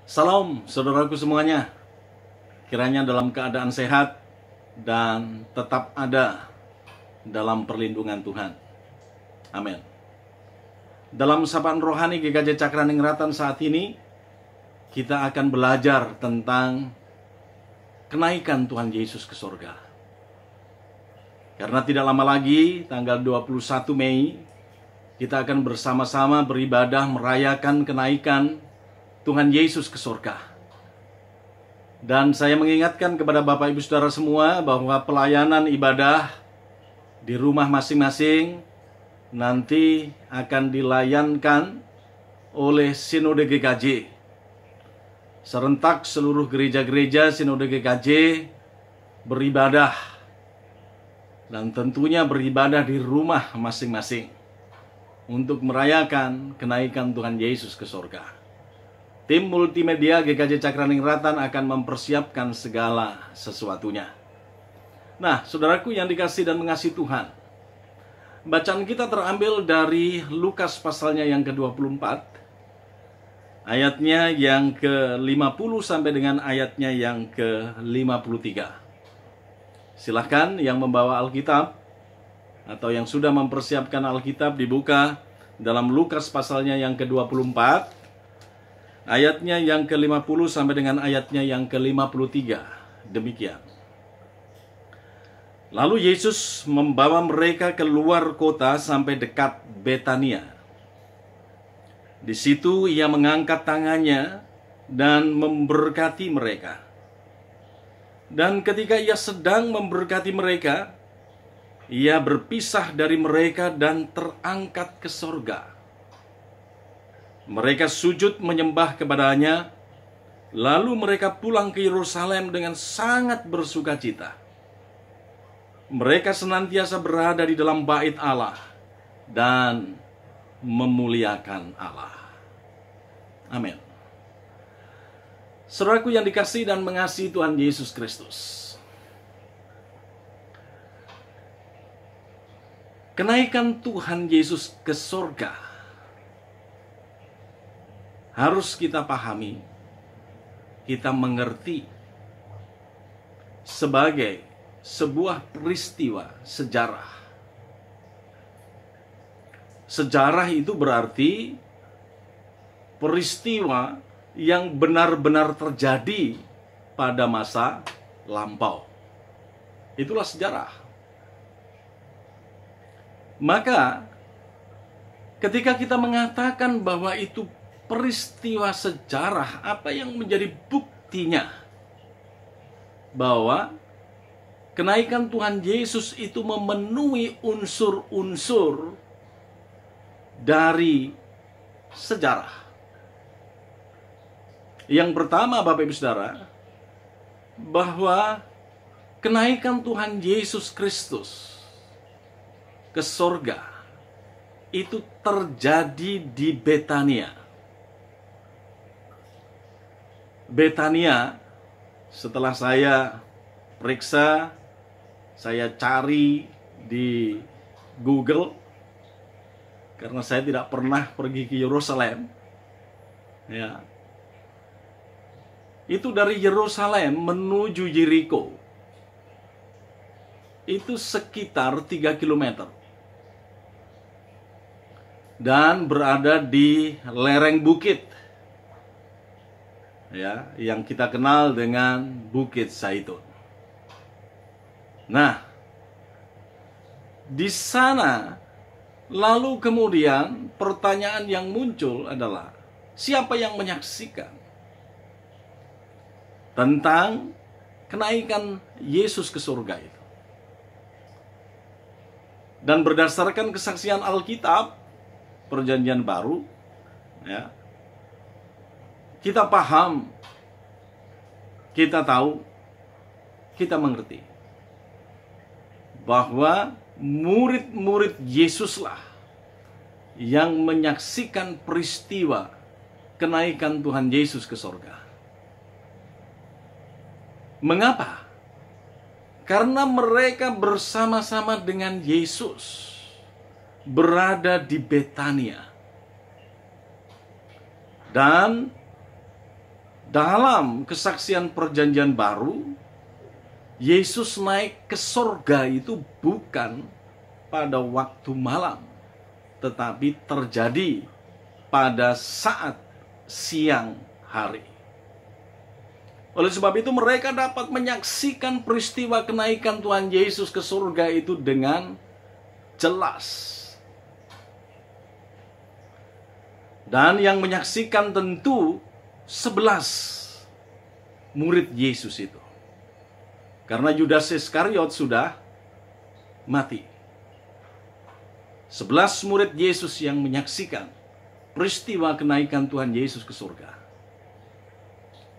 Salam saudaraku semuanya, kiranya dalam keadaan sehat dan tetap ada dalam perlindungan Tuhan. Amin. Dalam sapaan rohani GKJ Cakraningrat saat ini, kita akan belajar tentang kenaikan Tuhan Yesus ke surga. Karena tidak lama lagi, tanggal 21 Mei, kita akan bersama-sama beribadah merayakan kenaikan Tuhan Yesus ke surga. Dan saya mengingatkan kepada Bapak Ibu Saudara semua bahwa pelayanan ibadah di rumah masing-masing nanti akan dilayankan oleh Sinode GKJ. Serentak seluruh gereja-gereja Sinode GKJ beribadah, dan tentunya beribadah di rumah masing-masing untuk merayakan kenaikan Tuhan Yesus ke surga. Tim multimedia GKJ Cakraningrat akan mempersiapkan segala sesuatunya. Nah, saudaraku yang dikasih dan mengasihi Tuhan, bacaan kita terambil dari Lukas pasalnya yang ke-24, ayatnya yang ke-50 sampai dengan ayatnya yang ke-53. Silahkan yang membawa Alkitab atau yang sudah mempersiapkan Alkitab dibuka dalam Lukas pasalnya yang ke-24, ayatnya yang ke-50 sampai dengan ayatnya yang ke-53. Demikian. Lalu Yesus membawa mereka keluar kota sampai dekat Betania. Di situ ia mengangkat tangannya dan memberkati mereka. Dan ketika ia sedang memberkati mereka, ia berpisah dari mereka dan terangkat ke sorga. Mereka sujud menyembah kepadanya, lalu mereka pulang ke Yerusalem dengan sangat bersuka cita. Mereka senantiasa berada di dalam bait Allah dan memuliakan Allah. Amin. Saudaraku yang dikasihi dan mengasihi Tuhan Yesus Kristus, kenaikan Tuhan Yesus ke surga harus kita pahami, kita mengerti sebagai sebuah peristiwa sejarah. Sejarah itu berarti peristiwa yang benar-benar terjadi pada masa lampau. Itulah sejarah. Maka ketika kita mengatakan bahwa itu peristiwa sejarah, apa yang menjadi buktinya bahwa kenaikan Tuhan Yesus itu memenuhi unsur-unsur dari sejarah? Yang pertama, Bapak Ibu Saudara, bahwa kenaikan Tuhan Yesus Kristus ke surga itu terjadi di Betania. Betania, setelah saya periksa, saya cari di Google, karena saya tidak pernah pergi ke Yerusalem, ya. Itu dari Yerusalem menuju Yeriko, itu sekitar 3 km. Dan berada di lereng bukit, ya, yang kita kenal dengan Bukit Zaitun. Nah, di sana lalu kemudian pertanyaan yang muncul adalah, siapa yang menyaksikan tentang kenaikan Yesus ke surga itu? Dan berdasarkan kesaksian Alkitab Perjanjian Baru, ya, kita paham, kita tahu, kita mengerti bahwa murid-murid Yesuslah yang menyaksikan peristiwa kenaikan Tuhan Yesus ke surga. Mengapa? Karena mereka bersama-sama dengan Yesus berada di Betania. Dan dalam kesaksian perjanjian baru, Yesus naik ke sorga itu bukan pada waktu malam, tetapi terjadi pada saat siang hari. Oleh sebab itu mereka dapat menyaksikan peristiwa kenaikan Tuhan Yesus ke surga itu dengan jelas. Dan yang menyaksikan tentu 11 murid Yesus itu. Karena Yudas Iskariot sudah mati. 11 murid Yesus yang menyaksikan peristiwa kenaikan Tuhan Yesus ke surga.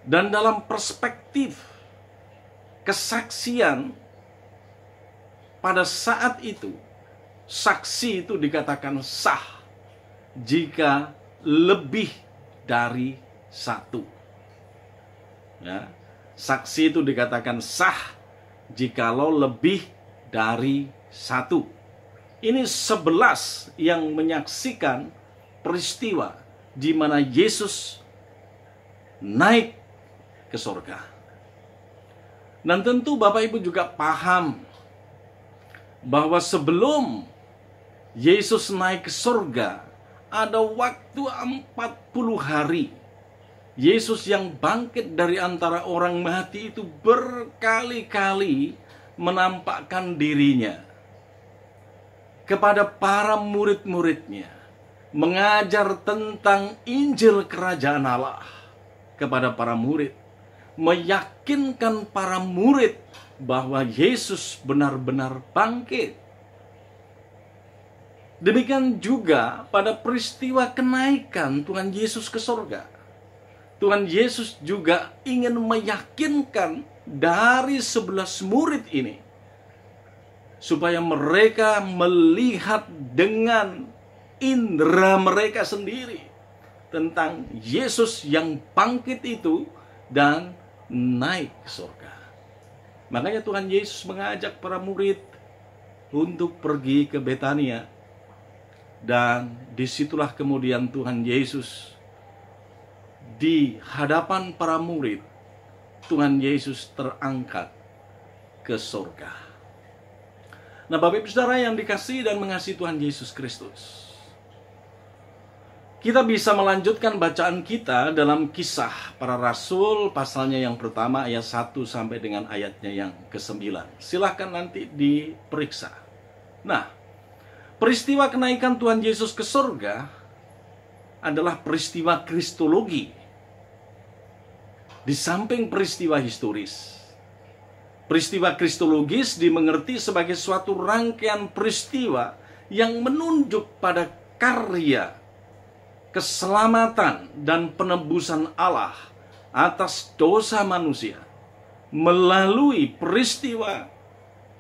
Dan dalam perspektif kesaksian pada saat itu, saksi itu dikatakan sah jika lebih dari satu. Ya, saksi itu dikatakan sah jikalau lebih dari satu. Ini 11 yang menyaksikan peristiwa di mana Yesus naik ke surga. Dan tentu Bapak Ibu juga paham bahwa sebelum Yesus naik ke surga, ada waktu 40 hari. Yesus yang bangkit dari antara orang mati itu berkali-kali menampakkan dirinya kepada para murid-muridnya, mengajar tentang Injil Kerajaan Allah kepada para murid, meyakinkan para murid bahwa Yesus benar-benar bangkit. Demikian juga pada peristiwa kenaikan Tuhan Yesus ke surga. Tuhan Yesus juga ingin meyakinkan dari 11 murid ini, supaya mereka melihat dengan indera mereka sendiri tentang Yesus yang bangkit itu dan naik ke surga. Makanya Tuhan Yesus mengajak para murid untuk pergi ke Betania. Dan disitulah kemudian Tuhan Yesus di hadapan para murid, Tuhan Yesus terangkat ke surga. Nah, Bapak Ibu Saudara yang dikasihi dan mengasihi Tuhan Yesus Kristus, kita bisa melanjutkan bacaan kita dalam Kisah Para Rasul pasalnya yang pertama ayat 1 sampai dengan ayatnya yang ke-9. Silahkan nanti diperiksa. Nah, peristiwa kenaikan Tuhan Yesus ke surga adalah peristiwa kristologi. Di samping peristiwa historis, peristiwa kristologis dimengerti sebagai suatu rangkaian peristiwa yang menunjuk pada karya keselamatan dan penebusan Allah atas dosa manusia melalui peristiwa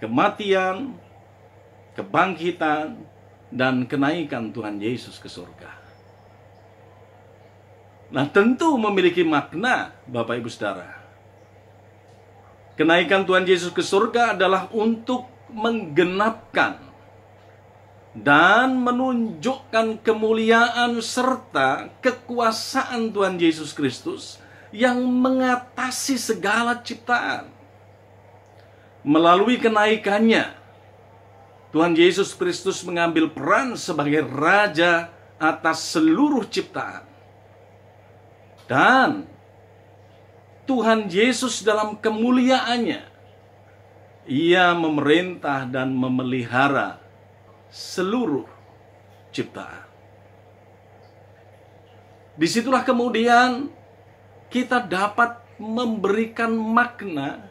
kematian, kebangkitan, dan kenaikan Tuhan Yesus ke surga. Nah, tentu memiliki makna, Bapak Ibu Saudara. Kenaikan Tuhan Yesus ke surga adalah untuk menggenapkan dan menunjukkan kemuliaan serta kekuasaan Tuhan Yesus Kristus yang mengatasi segala ciptaan. Melalui kenaikannya, Tuhan Yesus Kristus mengambil peran sebagai Raja atas seluruh ciptaan. Dan Tuhan Yesus dalam kemuliaannya, Ia memerintah dan memelihara seluruh ciptaan. Disitulah kemudian kita dapat memberikan makna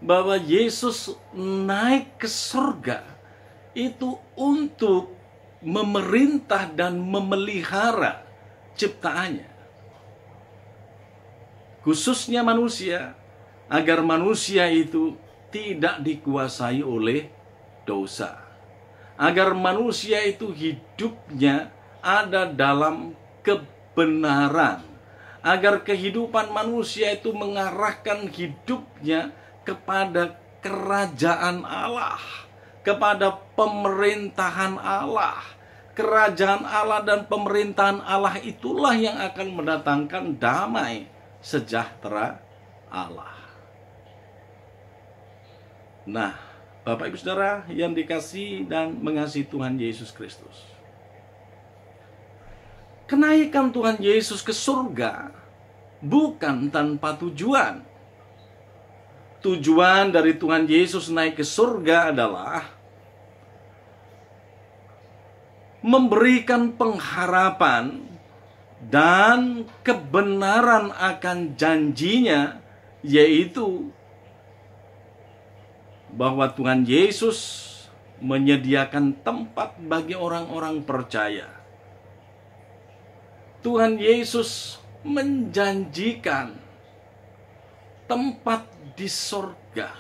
bahwa Yesus naik ke surga itu untuk memerintah dan memelihara ciptaannya, khususnya manusia, agar manusia itu tidak dikuasai oleh dosa, agar manusia itu hidupnya ada dalam kebenaran, agar kehidupan manusia itu mengarahkan hidupnya kepada kerajaan Allah, kepada pemerintahan Allah. Kerajaan Allah dan pemerintahan Allah itulah yang akan mendatangkan damai sejahtera Allah. Nah, Bapak Ibu Saudara yang dikasihi dan mengasihi Tuhan Yesus Kristus, kenaikan Tuhan Yesus ke surga bukan tanpa tujuan. Tujuan dari Tuhan Yesus naik ke surga adalah memberikan pengharapan dan kebenaran akan janjinya, yaitu bahwa Tuhan Yesus menyediakan tempat bagi orang-orang percaya. Tuhan Yesus menjanjikan tempat di sorga.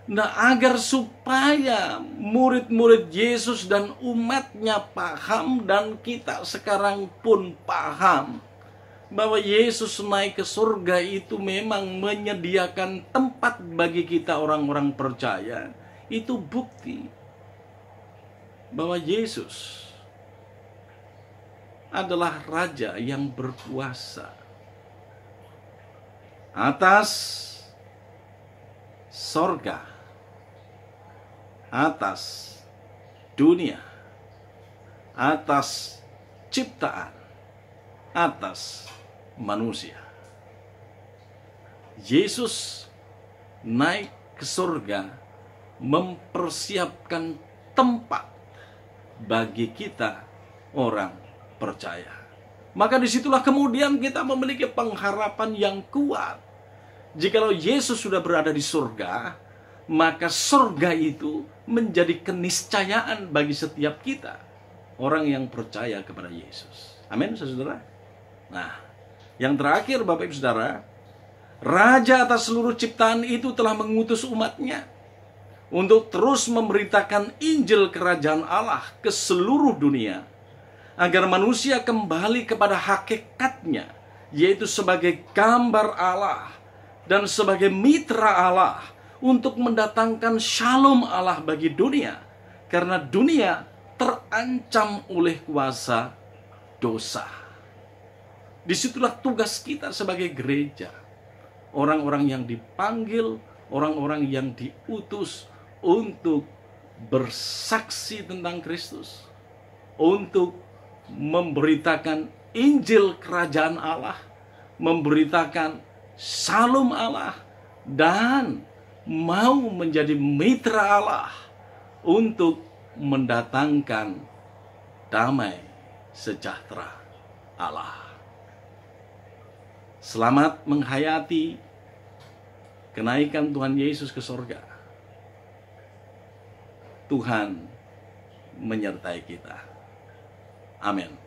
Nah, agar supaya murid-murid Yesus dan umatnya paham, dan kita sekarang pun paham, bahwa Yesus naik ke surga itu memang menyediakan tempat bagi kita orang-orang percaya. Itu bukti bahwa Yesus adalah Raja yang berkuasa atas sorga, atas dunia, atas ciptaan, atas manusia. Yesus naik ke surga mempersiapkan tempat bagi kita orang percaya. Maka disitulah kemudian kita memiliki pengharapan yang kuat. Jikalau Yesus sudah berada di surga, maka surga itu menjadi keniscayaan bagi setiap kita, orang yang percaya kepada Yesus. Amin, saudara. Nah, yang terakhir Bapak Ibu Saudara, Raja atas seluruh ciptaan itu telah mengutus umatnya untuk terus memberitakan Injil Kerajaan Allah ke seluruh dunia, agar manusia kembali kepada hakikatnya, yaitu sebagai gambar Allah dan sebagai mitra Allah, untuk mendatangkan shalom Allah bagi dunia, karena dunia terancam oleh kuasa dosa. Disitulah tugas kita sebagai gereja, orang-orang yang dipanggil, orang-orang yang diutus untuk bersaksi tentang Kristus, untuk memberitakan Injil Kerajaan Allah, memberitakan Shalom Allah, dan mau menjadi mitra Allah untuk mendatangkan damai sejahtera Allah. Selamat menghayati kenaikan Tuhan Yesus ke surga. Tuhan menyertai kita. Amin.